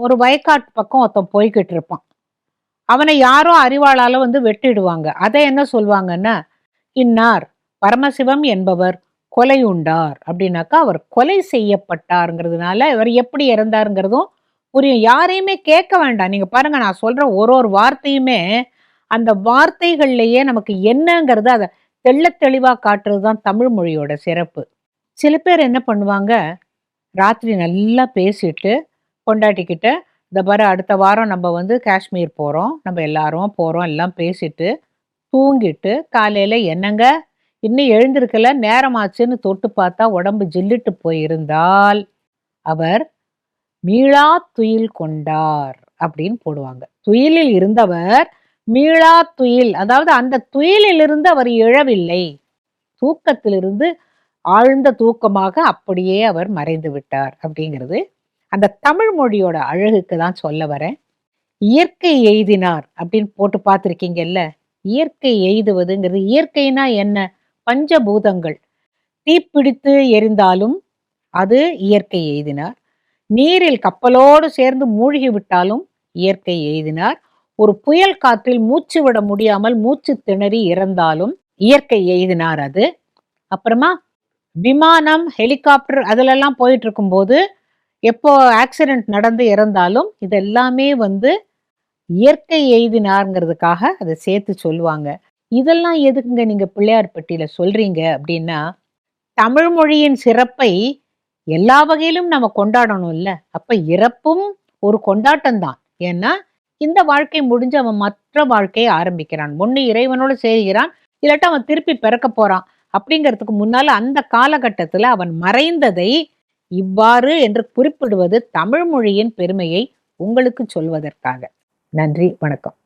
ஒரு வயக்காட்டு பக்கம் ஒருத்தன் போய்கிட்டு இருப்பான். அவனை யாரோ அறிவாளால வெட்டிடுவாங்க. அதை என்ன சொல்லுவாங்கன்னா, இன்னார் பரமசிவம் என்பவர் கொலையுண்டார் அப்படின்னாக்கா, அவர் கொலை செய்யப்பட்டாருங்கிறதுனால இவர் எப்படி இறந்தாருங்கிறதும் புரியும். யாரையுமே கேட்க வேண்டாம். நீங்க பாருங்க, நான் சொல்ற ஒரு ஒரு வார்த்தையுமே அந்த வார்த்தைகள்லயே நமக்கு என்னங்கிறத அத தெள்ளத் தெளிவா காட்டுறது தான் தமிழ் மொழியோட சிறப்பு. சில பேர் என்ன பண்ணுவாங்க, ராத்திரி நல்லா பேசிட்டு பொண்டாட்டிக்கிட்ட, "இந்த பாரு அடுத்த வாரம் நம்ம காஷ்மீர் போறோம். நம்ம எல்லாரும் போறோம்." எல்லாம் பேசிட்டு, தூங்கிட்டு காலையில "என்னங்க இன்னும் எழுந்திருக்கல, நேரமாச்சுன்னு" தொட்டு பார்த்தா உடம்பு ஜில்லிட்டு போயிருந்தால், அவர் "மீளா துயில் கொண்டார்" அப்படின்னு போடுவாங்க. துயிலில் இருந்தவர் மீளா துயில், அதாவது அந்த துயிலிலிருந்து அவர் எழவில்லை. தூக்கத்திலிருந்து ஆழ்ந்த தூக்கமாக அப்படியே அவர் மறைந்து விட்டார் அப்படிங்கிறது அந்த தமிழ் மொழியோட அழகுக்கு தான் சொல்ல வரேன். இயற்கை எய்தினார் அப்படின்னு போட்டு பார்த்துருக்கீங்கல்ல. இயற்கை எய்துவதுங்கிறது, இயற்கைனா என்ன? பஞ்சபூதங்கள். தீப்பிடித்து எரிந்தாலும் அது இயற்கை எய்தினார். நீரில் கப்பலோடு சேர்ந்து மூழ்கி விட்டாலும் இயற்கை எய்தினார். ஒரு புயல் காற்றில் மூச்சு விட முடியாமல் மூச்சு திணறி இறந்தாலும் இயற்கை எய்தினார் அது. அப்புறமா விமானம், ஹெலிகாப்டர் அதுலெல்லாம் போயிட்டு இருக்கும்போது எப்போ ஆக்சிடென்ட் நடந்து இறந்தாலும் இதெல்லாமே இயற்கை எய்தினாருங்கிறதுக்காக அதை சேர்த்து சொல்லுவாங்க. இதெல்லாம் எதுக்குங்க நீங்க பிள்ளையார்பட்டியில சொல்றீங்க அப்படின்னா, தமிழ் மொழியின் சிறப்பை எல்லா வகையிலும் நம்ம கொண்டாடணும்ல. அப்ப இறப்பும் ஒரு கொண்டாட்டம் தான். ஏன்னா இந்த வாழ்க்கை முடிஞ்சு அவன் மற்ற வாழ்க்கையை ஆரம்பிக்கிறான். ஒண்ணு இறைவனோடு சேர்கிறான், இல்லாட்டா அவன் திருப்பி பிறக்க போறான். அப்படிங்கிறதுக்கு முன்னால அந்த காலகட்டத்துல அவன் மறைந்ததை இவ்வாறு என்று குறிப்பிடுவது தமிழ் மொழியின் பெருமையை உங்களுக்கு சொல்வதற்காக. நன்றி, வணக்கம்.